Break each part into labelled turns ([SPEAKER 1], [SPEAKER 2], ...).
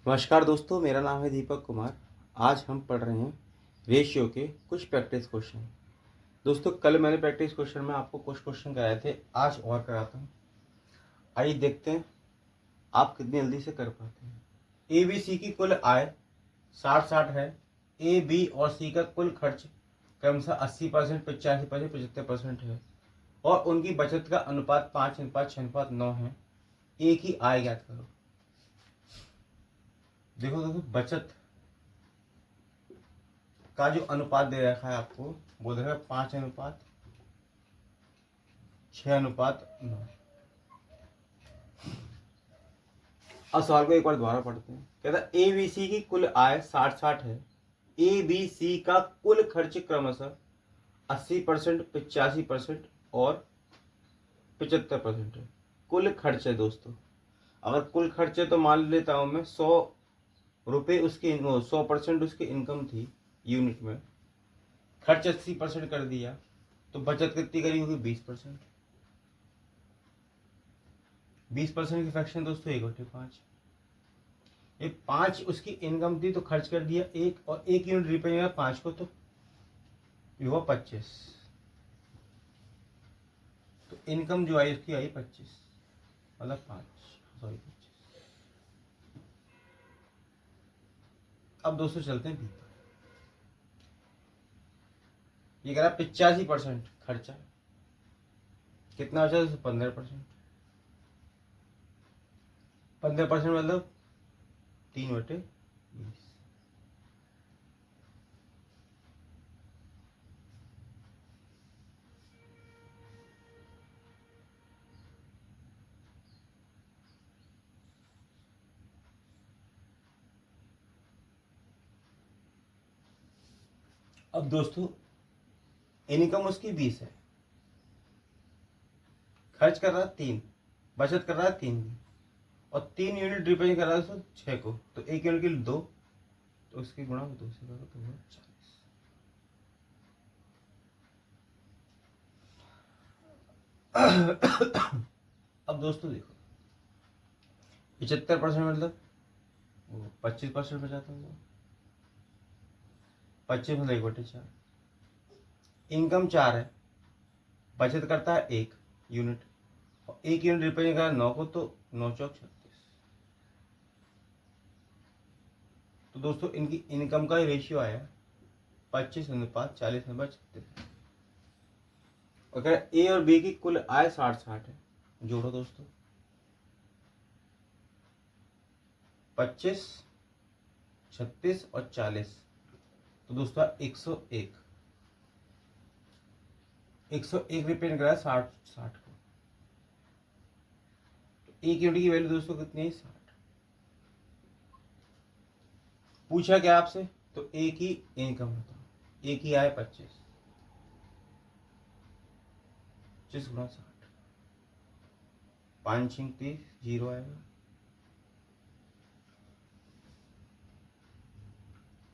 [SPEAKER 1] नमस्कार दोस्तों, मेरा नाम है दीपक कुमार। आज हम पढ़ रहे हैं रेशियो के कुछ प्रैक्टिस क्वेश्चन। दोस्तों, कल मैंने प्रैक्टिस क्वेश्चन में आपको कुछ क्वेश्चन कराए थे, आज और कराता हूँ। आइए देखते हैं आप कितनी जल्दी से कर पाते हैं। ए बी सी की कुल आय 60-60 है। ए बी और सी का कुल खर्च क्रमशः 80%, 85%, 75% है और उनकी बचत का अनुपात 5:6:9 है। ए की आय ज्ञात करो। देखो दोस्तों, बचत का जो अनुपात दे रखा है आपको, वो दे रखा है 5:6:9। अब सवाल को एक बार दोबारा पढ़ते हैं। कहता है ए बी सी की कुल आय 60-60 है। ए बी सी का कुल खर्च क्रमशः 80%, 85% और 75% है। कुल खर्च है दोस्तों। अगर कुल खर्च है तो मान लेता हूं मैं 100 रुपये उसकी 100% उसकी इनकम थी यूनिट में, खर्च 80% कर दिया तो बचत कितनी करी होगी? 20%। 20% की फ्रैक्शन दोस्तों 1/5। ये 5 उसकी इनकम थी तो खर्च कर दिया 1 और 1 यूनिट रिपेयर 5 को, तो ये हुआ 25। तो इनकम जो आई उसकी आई 25, मतलब 5, सॉरी 25। अब दोस्तों चलते हैं बी पर। ये कह रहा है 85% खर्चा, कितना बचा? 15%। 15% मतलब 3/20। अब दोस्तों इनकम उसकी 20 है, खर्च कर रहा है 3, बचत कर रहा है 3 और 3 यूनिट रिपेयर कर रहा है उसको 6 को, तो 1 यूनिट के लिए 2, तो उसकी गुणा 2 से करो तो 40। अब दोस्तों देखो, 75% मतलब 25% बचाता हूँ। 25 मतलब 1/4। इनकम 4 है, बचत करता है 1 यूनिट और 1 यूनिट रिपेयर करा 9 को, तो 9×4=36। तो दोस्तों इनकी इनकम का रेशियो आया 25:40:36। अगर ए और बी की कुल आय 60-60 है, जोड़ो दोस्तों 25, 36 और 40, तो दोस्तों 101। 101 रिपेयर करा 60 को, तो 1 यूनिट की वैल्यू दोस्तों कितनी है? 60। पूछा क्या आपसे? तो ए की इनकम बताओ। ए की आय 25, 25 गुणा 60, 5×6=30, 0 आएगा।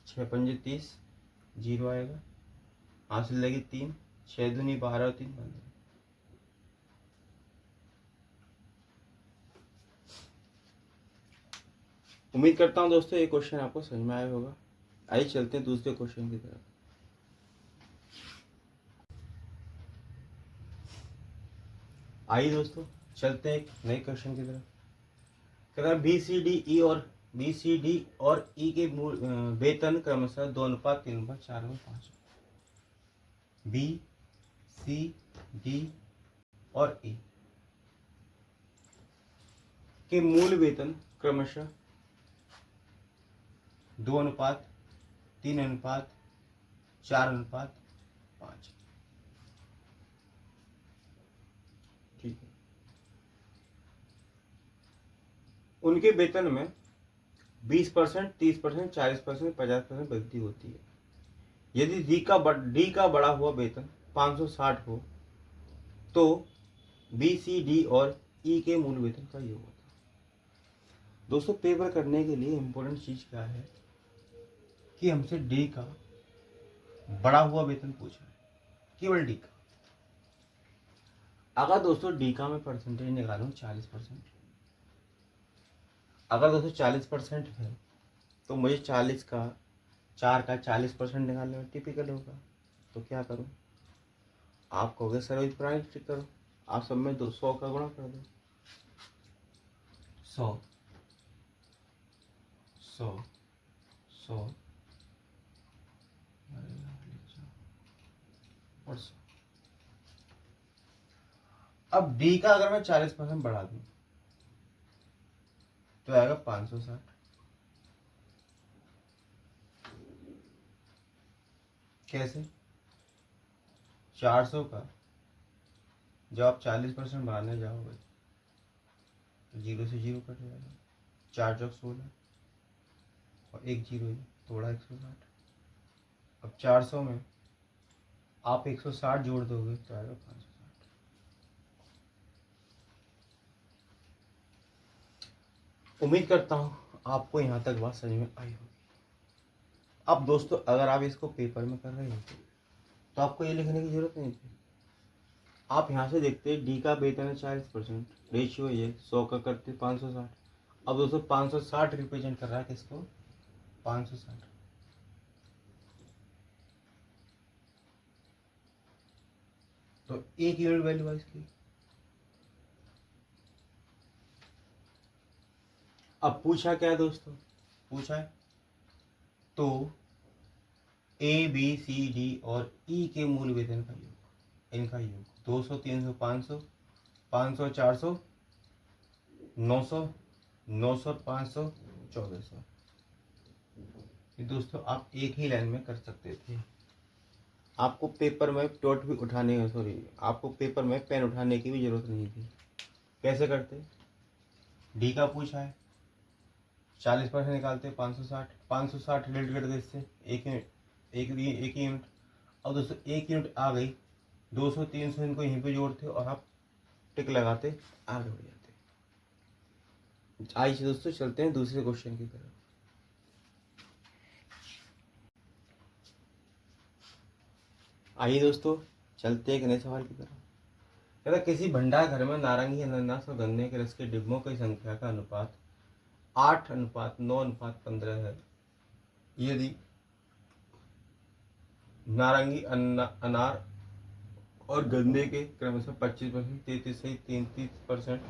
[SPEAKER 1] 6×5=30, 0 आएगा। हासिल लगी 3, 6×2 12 और 3 15। उम्मीद करता हूँ दोस्तों ये क्वेश्चन आपको समझ में आया होगा। आइए चलते हैं दूसरे क्वेश्चन की तरफ। आइए दोस्तों चलते हैं एक नए क्वेश्चन की तरफ। कह रहा है बी सी डी और ई के वेतन क्रमशः 2:3:4:5। बी सी डी और ई के मूल वेतन क्रमशः 2:3:4:5। ठीक है। उनके वेतन में 20%, 30%, 40%, 50% वृद्धि होती है। यदि डी का बढ़ा हुआ वेतन 560 हो तो बी सी डी और ई के मूल वेतन का योग होता है। दोस्तों पेपर करने के लिए इंपॉर्टेंट चीज क्या है कि हमसे डी का बढ़ा हुआ वेतन पूछा है, केवल डी का। अगर दोस्तों डी का मैं परसेंटेज निकालूं 40%, अगर दोस्तों 40% है तो मुझे 40 का 4 का 40% निकालने में टिपिकल होगा। तो क्या करूँ, आप कहोगे सर वही पुरानी ट्रिक करो, आप सब में 200 का गुणा कर दो। 100 100 100 और 100। अब डी का अगर मैं 40% बढ़ा दूं तो आएगा 560। कैसे? 400 का जब आप 40% बढ़ाने जाओगे तो 0 से 0 कट जाएगा, 4 चौक 16 और 1 0 है तो बड़ा 160। अब 400 में आप 160 जोड़ दोगे तो आएगा 560। उम्मीद करता हूँ आपको यहाँ तक बात समझ में आई होगी। अब दोस्तों अगर आप इसको पेपर में कर रहे होते तो आपको ये लिखने की जरूरत नहीं थी। आप यहाँ से देखते हैं डी का वेतन है 40%, रेशियो ये 100 का करते 560। अब दोस्तों 560 रिप्रेजेंट कर रहा है किसको? 560। तो एक यूनिट वैल्यू है इसकी। अब पूछा क्या है दोस्तों? पूछा है तो ए बी सी डी और ई के मूल वेतन का योग, इनका योग 200 300 500 500 400 900 900 500 1400। दोस्तों आप एक ही लाइन में कर सकते थे, आपको पेपर में डॉट भी उठाने आपको पेपर में पेन उठाने की भी जरूरत नहीं थी। कैसे करते? डी का पूछा है 40% निकालते 560, 560 रिलेट कर दे इससे एक यूनिट। अब दोस्तों एक यूनिट आ गई, 200 300 इनको यहीं पे जोड़ते और आप टिक लगाते आगे बढ़ जाते। आइए दोस्तों चलते हैं दूसरे क्वेश्चन की तरफ। आइए दोस्तों चलते हैं एक नए सवाल की तरफ। कहता किसी भंडार घर में नारंगी अनानास और गन्ने के रस के डिब्बों की संख्या का अनुपात 8:9:15 है। यदि नारंगी अनार और गन्ने के क्रमशः 25%, 33%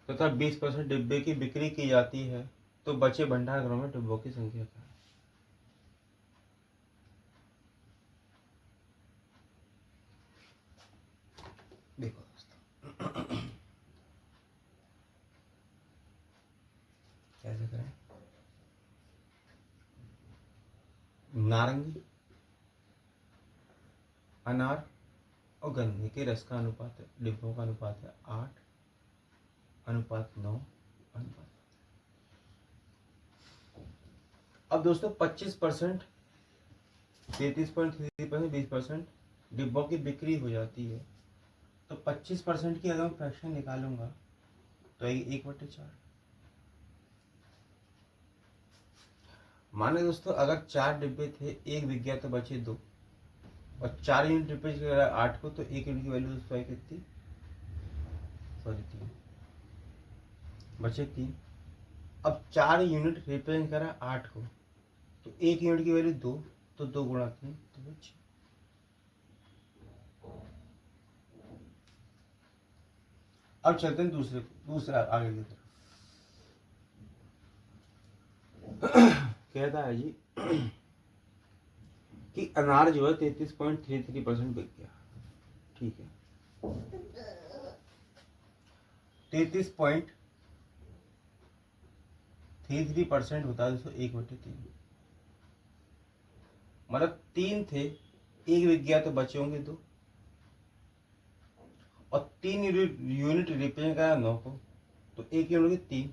[SPEAKER 1] तथा 20% डिब्बे की बिक्री की जाती है तो बचे भंडार घरों में डिब्बों की संख्या क्या है? देखो दोस्तों कैसे करें। नारंगी अनार और गन्ने के रस का अनुपात है, डिब्बों का अनुपात है 8:9:। अब दोस्तों 25%, 33.33%, 20% डिब्बों की बिक्री हो जाती है तो 25% की अगर मैं फ्रैक्शन निकालूंगा तो 1/4। माने दोस्तों अगर 4 डिब्बे थे, एक बिक गया तो बचे 2 और 4 यूनिट रिप्रेजेंट कर रहा है 8 को, तो एक यूनिट की वैल्यू दोस्तों आई कितनी? 3 बचे 3। अब 4 यूनिट रिप्रेजेंट कर रहा है 8 को, तो एक यूनिट की वैल्यू 2, तो 2 गुणा 3 तो 6। अब चलते हैं दूसरा आगे की तरफ। कहता है जी कि अनार जो है 33.33% बिक गया। ठीक है, 33.33% होता है दोस्तों 1/3। मतलब 3 थे, एक बिक गया तो बचे होंगे 2 और 3 यूनिट रिप्रेजेंट करा 9 को, तो एक यूनिट की 3,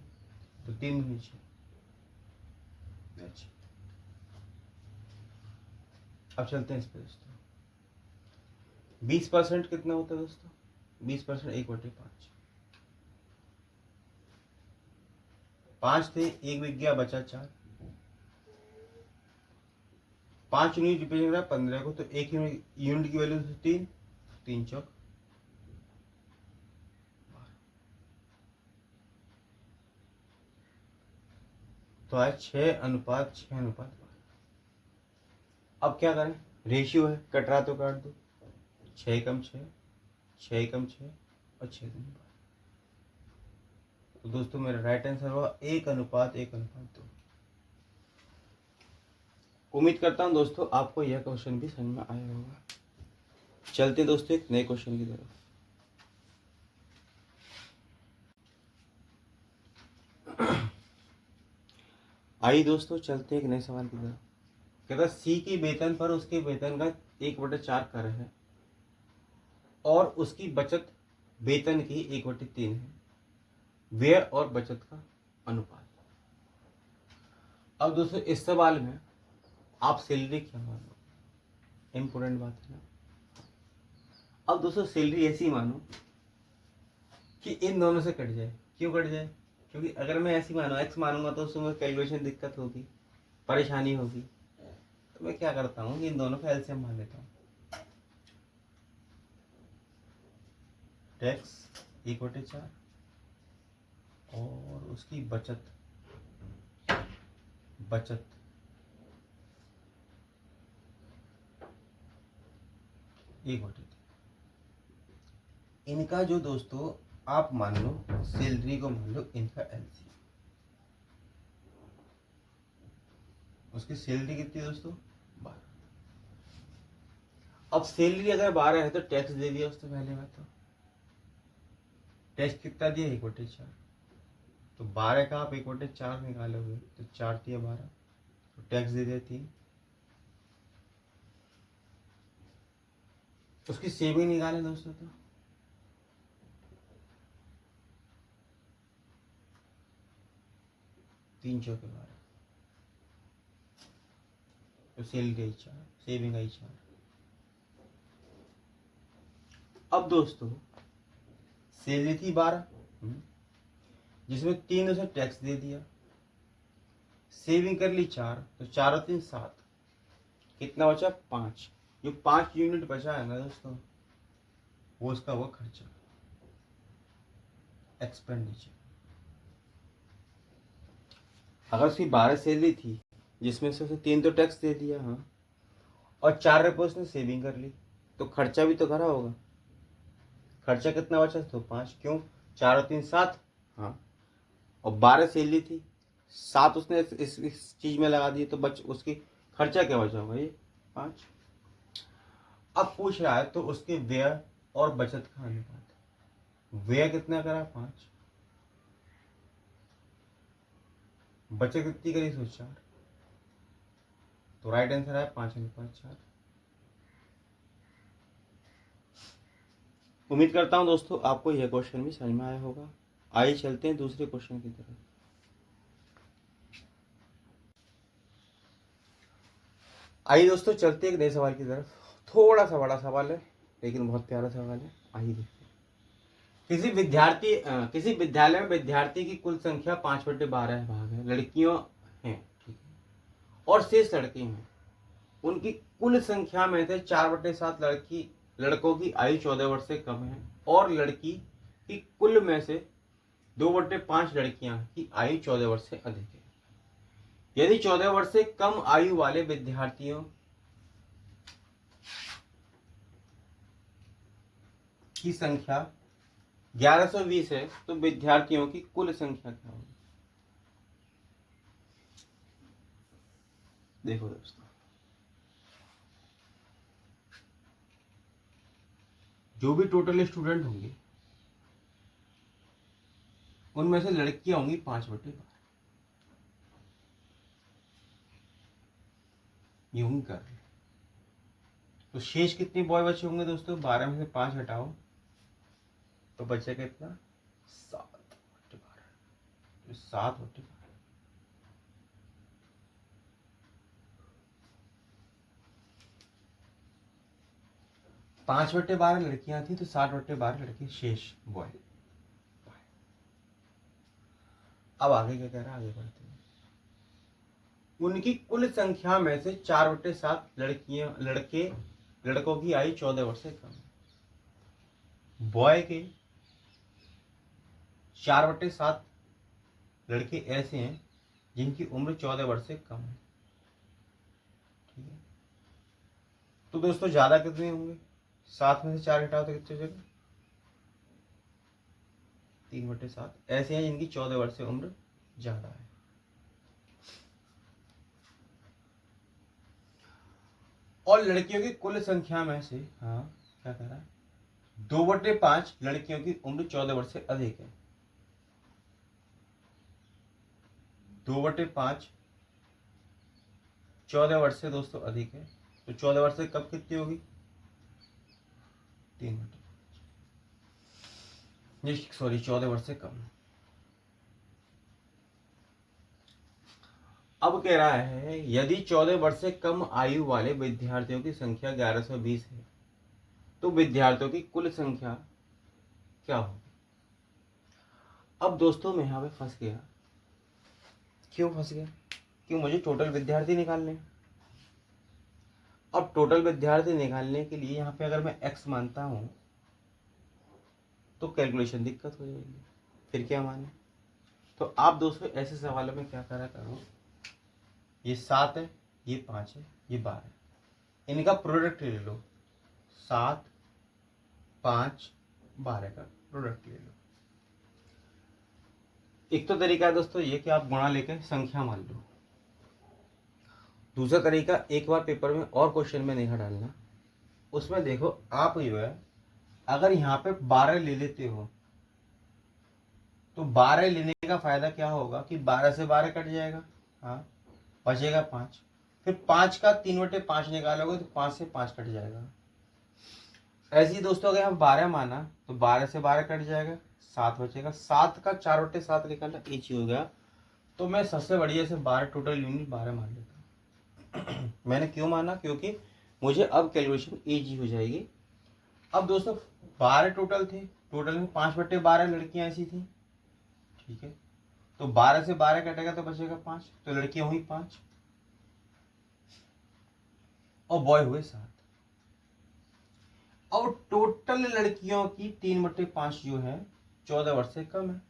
[SPEAKER 1] तो 3 नीचे। अब चलते हैं इस पर दोस्तों। 20% कितना होता है दोस्तों? 20% 1/5। 5 थे, एक बिक गया बचा 4। 5 यूनिट रिप्रेजेंट करा 15 को, तो एक यूनिट की वैल्यू 3, 3 चौक। तो आया 6:6:5। अब क्या करें, रेशियो है, कट रहा तो काट दो। 6:6, 6:6 और 6:5। तो दोस्तों मेरा राइट आंसर होगा 1:1:2। उम्मीद करता हूँ दोस्तों आपको यह क्वेश्चन भी समझ में आया होगा। चलते दोस्तों एक नए क्वेश्चन की तरफ। आइए दोस्तों चलते एक नए सवाल की तरफ। कहता सी की वेतन पर उसके वेतन का 1/4 कर है और उसकी बचत वेतन की 1/3 है। व्यय और बचत का अनुपात। अब दोस्तों इस सवाल में आप सैलरी क्या मानो, इंपोर्टेंट बात है ना। अब दोस्तों सैलरी ऐसी मानो कि इन दोनों से कट जाए। क्यों कट जाए? क्योंकि अगर मैं ऐसी मानो एक्स मानूंगा तो उसमें कैलकुलेशन दिक्कत होगी, परेशानी होगी। तो मैं क्या करता हूँ, इन दोनों का एलसीएम मान लेता हूँ। टैक्स 1/4 और उसकी बचत 1/3। इनका जो दोस्तों आप मान लो सैलरी को मान लो इनका एलसीएम। उसकी सैलरी कितनी दोस्तों? 12। अब सैलरी अगर 12 है तो टैक्स दे दिया उसने पहले में। तो टैक्स कितना दिया? 1/4। तो 12 का आप 1/4 निकालोगे तो 4 दिया 12, तो टैक्स दे दिया 3। उसकी सेविंग निकालें दोस्तों तो 3 चौके 12, तो सैलरी आई 4, सेविंग आई 4। अब दोस्तों सैलरी थी 12, जिसमें 3 उसे टैक्स दे दिया, सेविंग कर ली 4, तो 4 और 3 7। कितना बचा? 5। जो 5 यूनिट बचा है ना दोस्तों, वो उसका वो खर्चा, एक्सपेंडिचर। अगर उसकी 12 सैलरी थी जिसमें से उसे 3 तो टैक्स दे दिया, हाँ, और 4 रुपये उसने सेविंग कर ली, तो खर्चा भी तो करा होगा। खर्चा कितना बचा? तो 5। क्यों? 4 और 3 7, हाँ, और 12 सैलरी थी, 7 उसने इस चीज में लगा दी, तो बच उसकी खर्चा क्या बचा होगा? ये 5। अब पूछ रहा है तो उसके व्यय और बचत का अनुपात। व्यय कितना करा? 5। बचत कितनी करी? 4। तो राइट आंसर है 5:4। उम्मीद करता हूं दोस्तों आपको यह क्वेश्चन भी समझ में आया होगा। आइए चलते हैं दूसरे क्वेश्चन की तरफ। आइए दोस्तों चलते हैं एक नए सवाल की तरफ। थोड़ा सा बड़ा सवाल है लेकिन बहुत प्यारा सवाल है। आइए देखते हैं। किसी विद्यालय में विद्यार्थी की कुल संख्या 5/12 भाग है, लड़कियों हैं, ठीक है, और शेष लड़के हैं। उनकी कुल संख्या में से 4/7 लड़कों की आयु 14 वर्ष से कम है और लड़की की कुल में से 2/5 लड़कियां की आयु 14 वर्ष से अधिक है। यदि 14 वर्ष से कम आयु वाले विद्यार्थियों की संख्या 1120 है तो विद्यार्थियों की कुल संख्या क्या होगी? देखो दोस्तों, जो भी टोटल स्टूडेंट होंगे उनमें से लड़कियां होंगी 5/12। ये होंगी कर, तो शेष कितने बॉय बचे होंगे दोस्तों? 12 में से 5 हटाओ तो बचेगा कितना? 7/12। 7/12। 5/12 लड़कियां थी तो 7/12 लड़के शेष बॉय। अब आगे क्या कह रहा है, आगे बढ़ते हैं। उनकी कुल संख्या में से 4/7 लड़कों की आयु 14 वर्ष से कम है। बॉय के 4/7 लड़के ऐसे हैं जिनकी उम्र 14 वर्ष से कम है। ठीक है, तो दोस्तों ज्यादा कितने होंगे? 7 में से 4 घटाओ तो कितने हो जाएगा? 3/7 ऐसे हैं जिनकी 14 वर्ष से उम्र ज्यादा है। और लड़कियों की कुल संख्या में से, हाँ क्या कह रहा है, 2/5 लड़कियों की उम्र 14 वर्ष से अधिक है। 2/5 14 वर्ष से दोस्तों अधिक है। तो 14 वर्ष से कब कितनी होगी? 3/5, सॉरी 14 वर्ष से कम। अब कह रहा है यदि 14 वर्ष से कम आयु वाले विद्यार्थियों की संख्या 1120 है तो विद्यार्थियों की कुल संख्या क्या होगी? अब दोस्तों मैं यहां पे फंस गया। क्यों फंस गया? क्यों, मुझे टोटल विद्यार्थी निकालने हैं। अब टोटल विद्यार्थी निकालने के लिए यहाँ पे अगर मैं x मानता हूं तो कैलकुलेशन दिक्कत हो जाएगी। फिर क्या माने? तो आप दोस्तों ऐसे सवालों में क्या करा करो, ये 7 है, ये 5 है, ये 12 है, इनका प्रोडक्ट ले लो। 7, 5, 12 का प्रोडक्ट ले लो। एक तो तरीका है दोस्तों ये कि आप गुणा लेकर संख्या मान लो। दूसरा तरीका, एक बार पेपर में और क्वेश्चन में नहीं डालना, उसमें देखो आप जो है अगर यहाँ पे 12 ले लेते हो तो 12 लेने का फायदा क्या होगा कि 12 से 12 कट जाएगा, हाँ बचेगा 5। फिर 5 का 3/5 निकालोगे तो 5 से 5 कट जाएगा। ऐसे ही दोस्तों अगर हम 12 माना तो 12 से 12 कट जाएगा, 7 बचेगा। 7 का 4/7 निकालना एक ही हो गया। तो मैं सबसे बढ़िया से 12 टोटल यूनिट 12 मान लेता हूँ। मैंने क्यों माना? क्योंकि मुझे अब कैलकुलेशन इजी हो जाएगी। अब दोस्तों 12 टोटल थे, टोटल में 5/12 लड़कियां ऐसी थी। ठीक है, तो 12 से 12 कटेगा तो बचेगा 5, तो लड़कियां हुई 5 और बॉय हुए 7। अब टोटल लड़कियों की 3/5 जो है 14 वर्ष से कम है,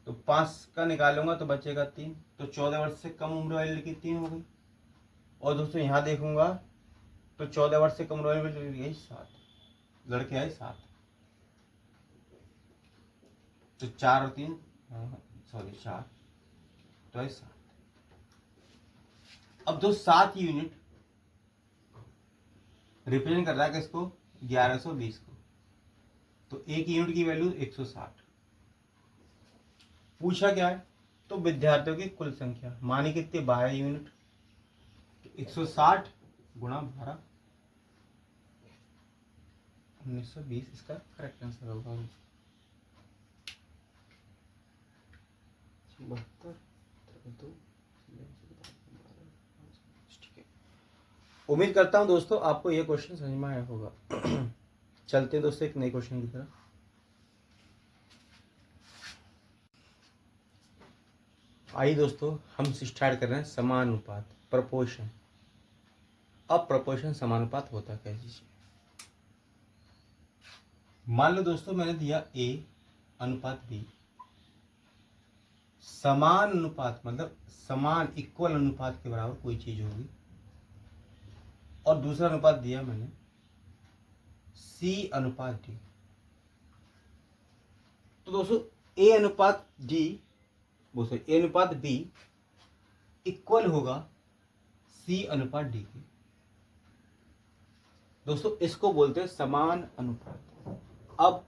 [SPEAKER 1] तो 5 का निकालूंगा तो बचेगा 3, तो 14 वर्ष से कम उम्र वाली लड़की 3 हो गई। और दोस्तों यहां देखूंगा तो 14 वर्ष से कम उम्र वाली लड़की 7, लड़के आए 7, तो 4 और 3 सॉरी 4 तो 7। अब दो 7 यूनिट रिप्रेजेंट कर रहा है किसको? 1120 को। तो एक यूनिट की वैल्यू 160। पूछा क्या है? तो विद्यार्थियों की कुल संख्या मानी कितनी? 12 यूनिट। तो 160 गुणा 12, 1920 इसका करेक्ट आंसर होगा। 72, 2, ठीक है। उम्मीद करता हूं दोस्तों आपको यह क्वेश्चन समझ में आया होगा। चलते हैं दोस्तों एक नए क्वेश्चन की तरफ। आइए दोस्तों हम स्टार्ट कर रहे हैं समानुपात, प्रपोर्शन। अब प्रपोर्शन समानुपात होता क्या चीज? मान लो दोस्तों मैंने दिया A अनुपात B, समान अनुपात मतलब समान इक्वल अनुपात के बराबर कोई चीज होगी, और दूसरा अनुपात दिया मैंने C अनुपात D। तो दोस्तों A अनुपात D, वो सॉरी A अनुपात B इक्वल होगा C अनुपात D के। दोस्तों इसको बोलते हैं समान अनुपात। अब